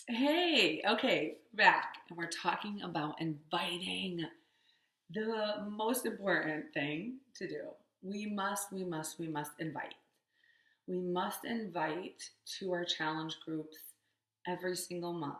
Hey, okay, back. And we're talking about inviting. The most important thing to do. We must invite. We must invite to our challenge groups every single month.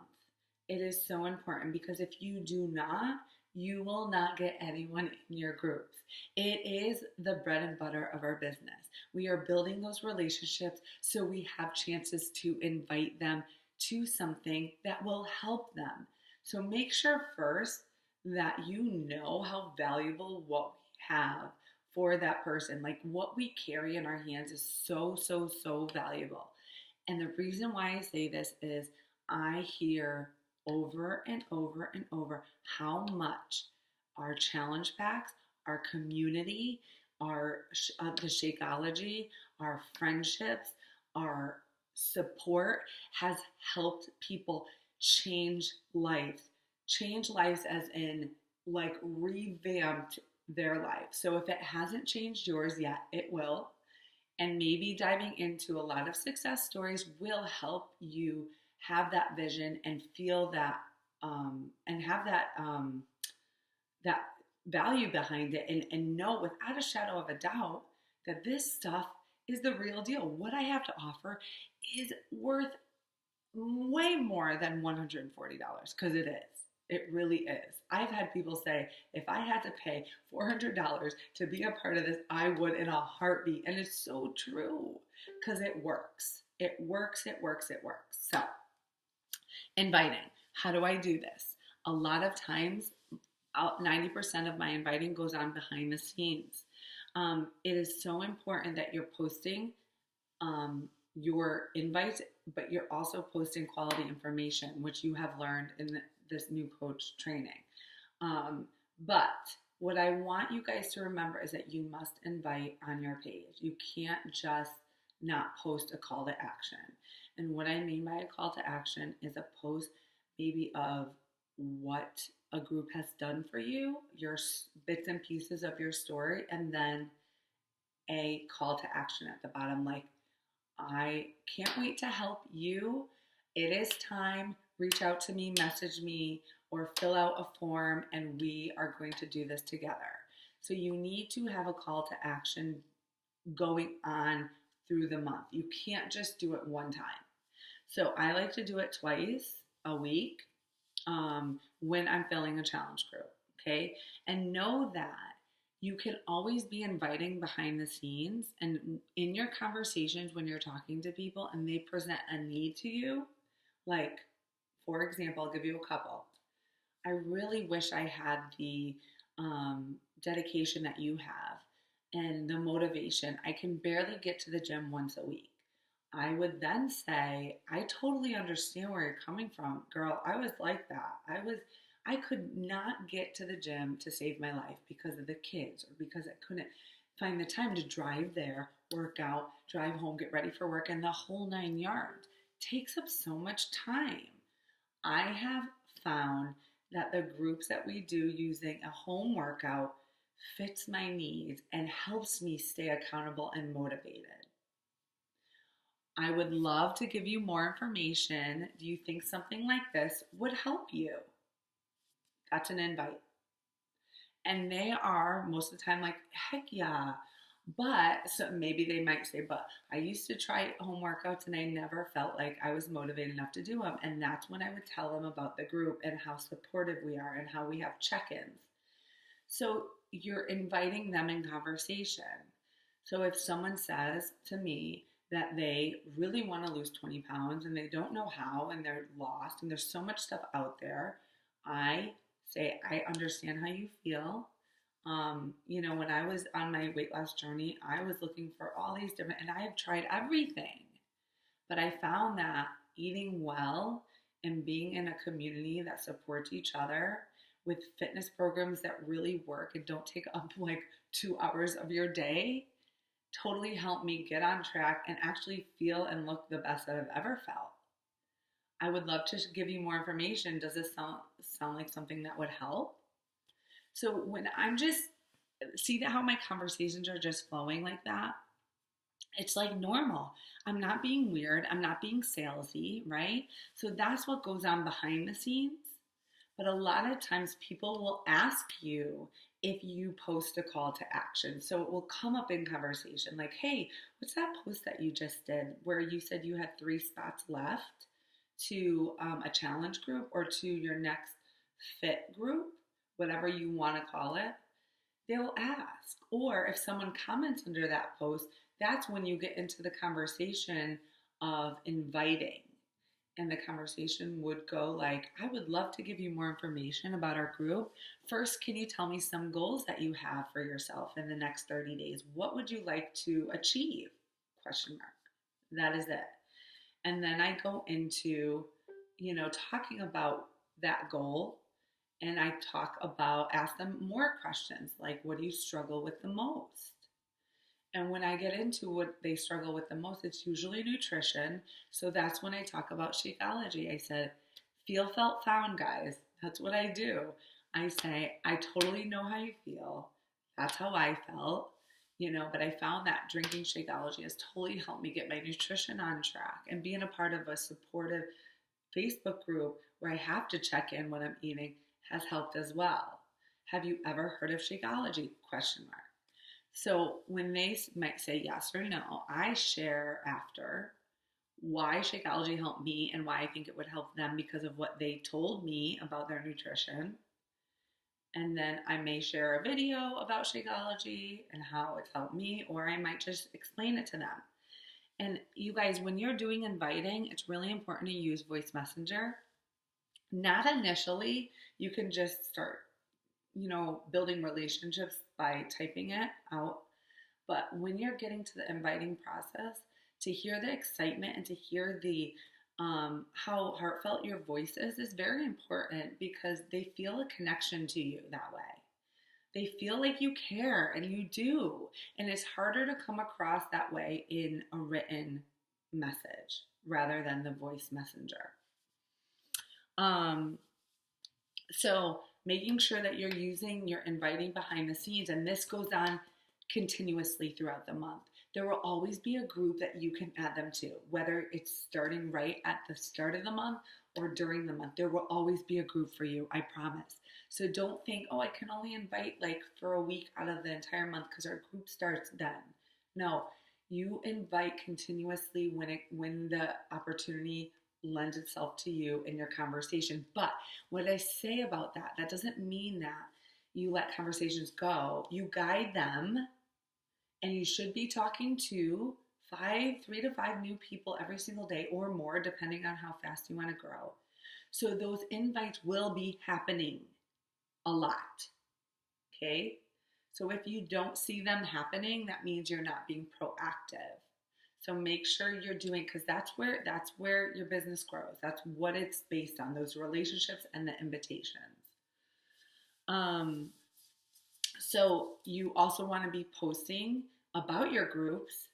It is so important because if you do not, you will not get anyone in your groups. It is the bread and butter of our business. We are building those relationships so we have chances to invite them to something that will help them. So make sure first that you know how valuable what we have for that person. Like what we carry in our hands is so valuable. And the reason why I say this is I hear over and over and over how much our challenge packs, our community, the Shakeology, our friendships, our support has helped people change lives. Change lives as in like revamped their life. So if it hasn't changed yours yet, it will. And maybe diving into a lot of success stories will help you have that vision and feel that and have that value behind it and know without a shadow of a doubt that this stuff is the real deal. What I have to offer is worth way more than $140 because it is. It really is. I've had people say, if I had to pay $400 to be a part of this, I would in a heartbeat. And it's so true because it works. It works, it works, it works. So, inviting. How do I do this? A lot of times, 90% of my inviting goes on behind the scenes. It is so important that you're posting your invites, but you're also posting quality information, which you have learned in this new coach training. But what I want you guys to remember is that you must invite on your page. You can't just not post a call to action. And what I mean by a call to action is a post maybe of what a group has done for you, your bits and pieces of your story, and then a call to action at the bottom like, I can't wait to help you. It is time. Reach out to me, message me, or fill out a form, and we are going to do this together. So you need to have a call to action going on through the month. You can't just do it one time. So I like to do it twice a week when I'm filling a challenge group. Okay. And know that you can always be inviting behind the scenes and in your conversations when you're talking to people and they present a need to you. Like, for example, I'll give you a couple. I really wish I had the dedication that you have and the motivation. I can barely get to the gym once a week. I would then say, I totally understand where you're coming from. Girl, I was like that. I could not get to the gym to save my life because of the kids or because I couldn't find the time to drive there, work out, drive home, get ready for work, and the whole 9 yards. Takes up so much time. I have found that the groups that we do using a home workout fits my needs and helps me stay accountable and motivated. I would love to give you more information. Do you think something like this would help you? That's an invite. And they are most of the time like, heck yeah. But so maybe they might say, but I used to try home workouts and I never felt like I was motivated enough to do them. And that's when I would tell them about the group and how supportive we are and how we have check ins. So you're inviting them in conversation. So if someone says to me that they really want to lose 20 pounds and they don't know how and they're lost and there's so much stuff out there, I say, I understand how you feel. When I was on my weight loss journey, I was looking for all these different, and I have tried everything. But I found that eating well and being in a community that supports each other with fitness programs that really work and don't take up like 2 hours of your day totally helped me get on track and actually feel and look the best that I've ever felt. I would love to give you more information. Does this sound like something that would help? So when I'm just see that how my conversations are just flowing like that, It's like normal. I'm not being weird. I'm not being salesy, right? So that's what goes on behind the scenes. But a lot of times people will ask you if you post a call to action. So it will come up in conversation like, hey, what's that post that you just did where you said you had 3 spots left to a challenge group or to your next fit group, whatever you want to call it? They'll ask. Or if someone comments under that post, that's when you get into the conversation of inviting. And the conversation would go like, I would love to give you more information about our group. First, can you tell me some goals that you have for yourself in the next 30 days? What would you like to achieve? Question mark. That is it. And then I go into, talking about that goal. And I ask them more questions like, what do you struggle with the most? And when I get into what they struggle with the most, it's usually nutrition. So that's when I talk about Shakeology. I said, feel, felt, found, guys. That's what I do. I say, I totally know how you feel. That's how I felt, but I found that drinking Shakeology has totally helped me get my nutrition on track, and being a part of a supportive Facebook group where I have to check in when I'm eating has helped as well. Have you ever heard of Shakeology? Question mark. So when they might say yes or no, I share after why Shakeology helped me and why I think it would help them because of what they told me about their nutrition. And then I may share a video about Shakeology and how it's helped me, or I might just explain it to them. And you guys, when you're doing inviting, it's really important to use voice messenger. Not initially. You can just start building relationships by typing it out. But when you're getting to the inviting process, to hear the excitement and to hear the how heartfelt your voice is very important, because they feel a connection to you that way. They feel like you care, and you do. And it's harder to come across that way in a written message rather than the voice messenger. So making sure that you're using your inviting behind the scenes, and this goes on continuously throughout the month. There will always be a group that you can add them to, whether it's starting right at the start of the month or during the month. There will always be a group for you, I promise. So don't think, oh, I can only invite like for a week out of the entire month because our group starts then. No, you invite continuously when the opportunity lends itself to you in your conversation. But what I say about that doesn't mean that you let conversations go. You guide them, and you should be talking to 3 to 5 new people every single day or more, depending on how fast you want to grow. So those invites will be happening a lot. Okay? So if you don't see them happening, that means you're not being proactive. So make sure you're doing, because that's where your business grows. That's what it's based on, those relationships and the invitations. So you also want to be posting about your groups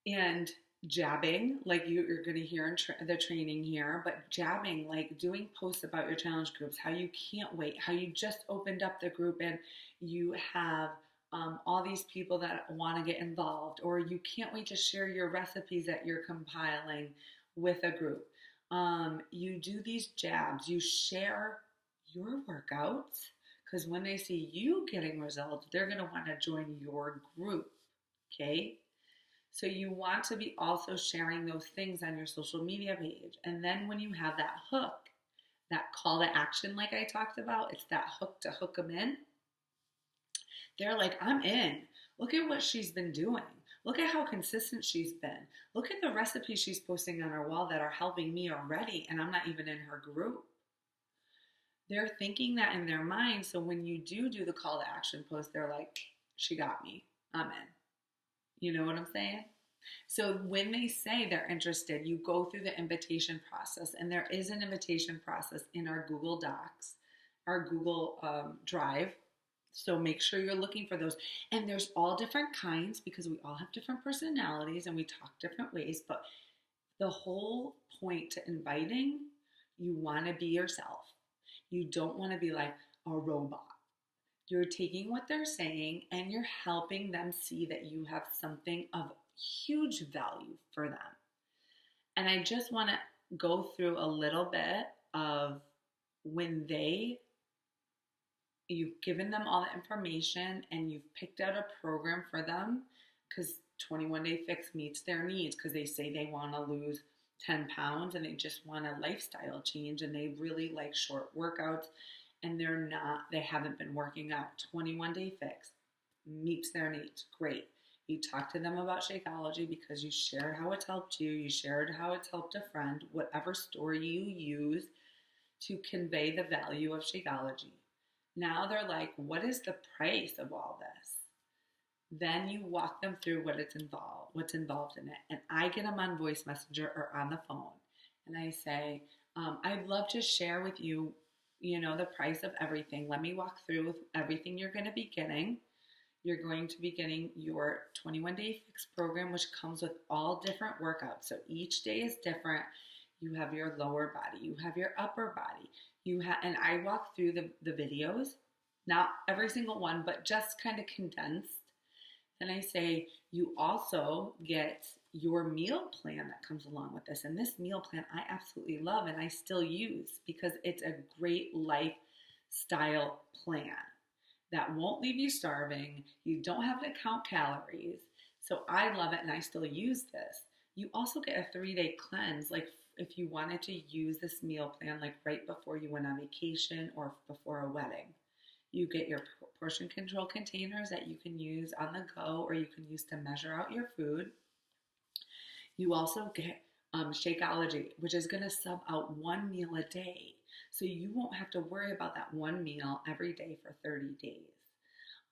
and jabbing, like you're going to hear in the training here, but jabbing, like doing posts about your challenge groups, how you can't wait, how you just opened up the group and you have all these people that want to get involved, or you can't wait to share your recipes that you're compiling with a group. You do these jabs, you share your workouts, because when they see you getting results, they're going to want to join your group, okay? So you want to be also sharing those things on your social media page. And then when you have that hook, that call to action like I talked about, it's that hook to hook them in. They're like, I'm in. Look at what she's been doing. Look at how consistent she's been. Look at the recipes she's posting on her wall that are helping me already, and I'm not even in her group. They're thinking that in their mind, so when you do the call to action post, they're like, she got me. I'm in. You know what I'm saying? So when they say they're interested, you go through the invitation process, and there is an invitation process in our Google Docs, our Google Drive. So make sure you're looking for those. And there's all different kinds, because we all have different personalities and we talk different ways. But the whole point to inviting, you want to be yourself. You don't want to be like a robot. You're taking what they're saying and you're helping them see that you have something of huge value for them. And I just want to go through a little bit of when you've given them all the information and you've picked out a program for them, because 21 Day Fix meets their needs, because they say they want to lose 10 pounds and they just want a lifestyle change and they really like short workouts and they haven't been working out. 21 Day Fix meets their needs. Great. You talk to them about Shakeology because you shared how it's helped you. You shared how it's helped a friend, whatever story you use to convey the value of Shakeology. Now they're like, what is the price of all this? Then you walk them through what's involved in it. And I get them on voice messenger or on the phone. And I say, I'd love to share with you, the price of everything. Let me walk through with everything you're going to be getting. You're going to be getting your 21 Day Fix program, which comes with all different workouts. So each day is different. You have your lower body. You have your upper body. And I walk through the videos, not every single one, but just kind of condensed. Then I say, you also get your meal plan that comes along with this. And this meal plan I absolutely love and I still use because it's a great lifestyle plan that won't leave you starving. You don't have to count calories. So I love it and I still use this. You also get a 3-day cleanse, like if you wanted to use this meal plan like right before you went on vacation or before a wedding. You get your portion control containers that you can use on the go or you can use to measure out your food. You also get Shakeology, which is going to sub out one meal a day. So you won't have to worry about that one meal every day for 30 days.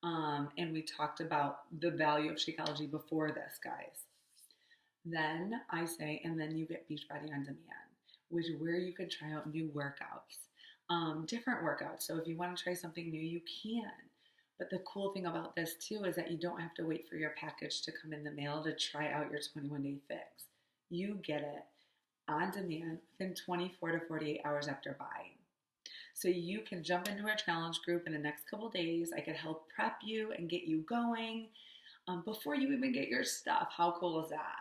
And we talked about the value of Shakeology before this, guys. Then I say, and then you get Beachbody on Demand, which is where you can try out new workouts, different workouts. So if you want to try something new, you can. But the cool thing about this too is that you don't have to wait for your package to come in the mail to try out your 21 Day Fix. You get it on demand within 24 to 48 hours after buying. So you can jump into our challenge group in the next couple days. I could help prep you and get you going before you even get your stuff. How cool is that?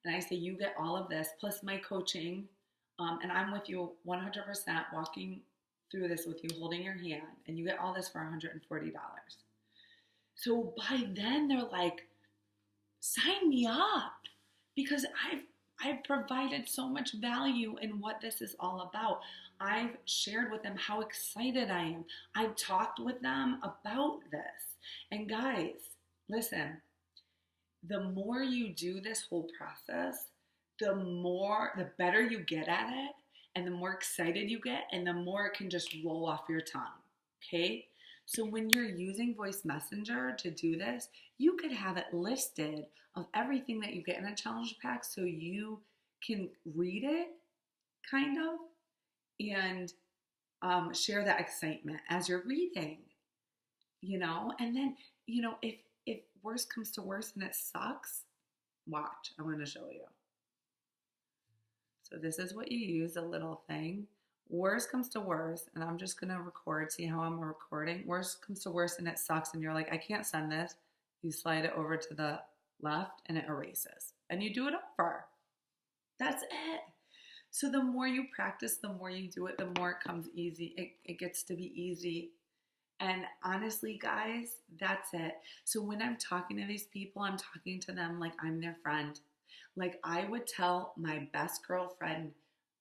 And I say you get all of this plus my coaching, and I'm with you 100% walking through this with you, holding your hand, and you get all this for $140. So by then they're like, sign me up because I've provided so much value in what this is all about. I've shared with them how excited I am. I've talked with them about this. And guys, listen, the more you do this whole process, the better you get at it, and the more excited you get, and the more it can just roll off your tongue, okay? So when you're using Voice Messenger to do this, you could have it listed of everything that you get in a challenge pack so you can read it, kind of, and share that excitement as you're reading, and then, if worse comes to worse and it sucks, watch, I'm going to show you. So this is what you use, a little thing. Worse comes to worse, and I'm just going to record, see how I'm recording. Worse comes to worse and it sucks, and you're like, I can't send this. You slide it over to the left and it erases. And you do it over. That's it. So the more you practice, the more you do it, the more it comes easy. It gets to be easy. And honestly, guys, that's it. So when I'm talking to these people, I'm talking to them like I'm their friend. Like I would tell my best girlfriend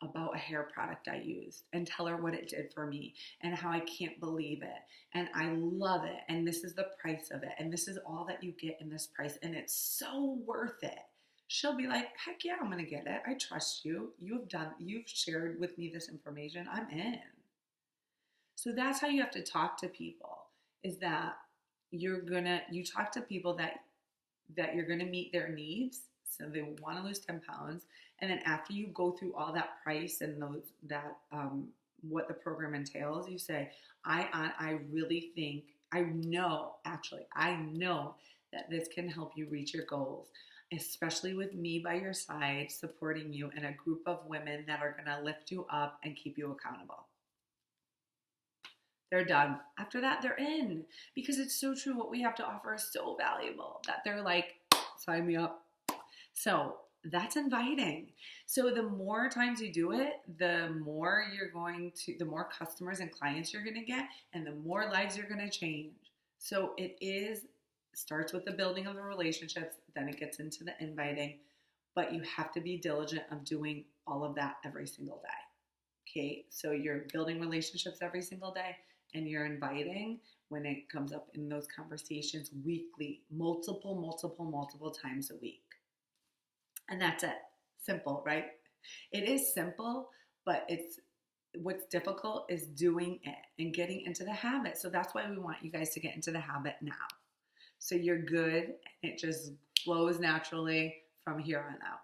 about a hair product I used and tell her what it did for me and how I can't believe it. And I love it. And this is the price of it. And this is all that you get in this price. And it's so worth it. She'll be like, heck yeah, I'm going to get it. I trust you. You've shared with me this information. I'm in. So that's how you have to talk to people, is that you talk to people that you're going to meet their needs. So they want to lose 10 pounds. And then after you go through all that price and what the program entails, you say, I really think, I know that this can help you reach your goals, especially with me by your side, supporting you and a group of women that are going to lift you up and keep you accountable. They're done. After that, they're in, because it's so true. What we have to offer is so valuable that they're like, sign me up. So that's inviting. So the more times you do it, the more the more customers and clients you're going to get, and the more lives you're going to change. So starts with the building of the relationships, then it gets into the inviting, but you have to be diligent of doing all of that every single day. Okay. So you're building relationships every single day, and you're inviting when it comes up in those conversations weekly, multiple times a week. And that's it. Simple, right? It is simple, but what's difficult is doing it and getting into the habit. So that's why we want you guys to get into the habit now. So you're good, and it just flows naturally from here on out.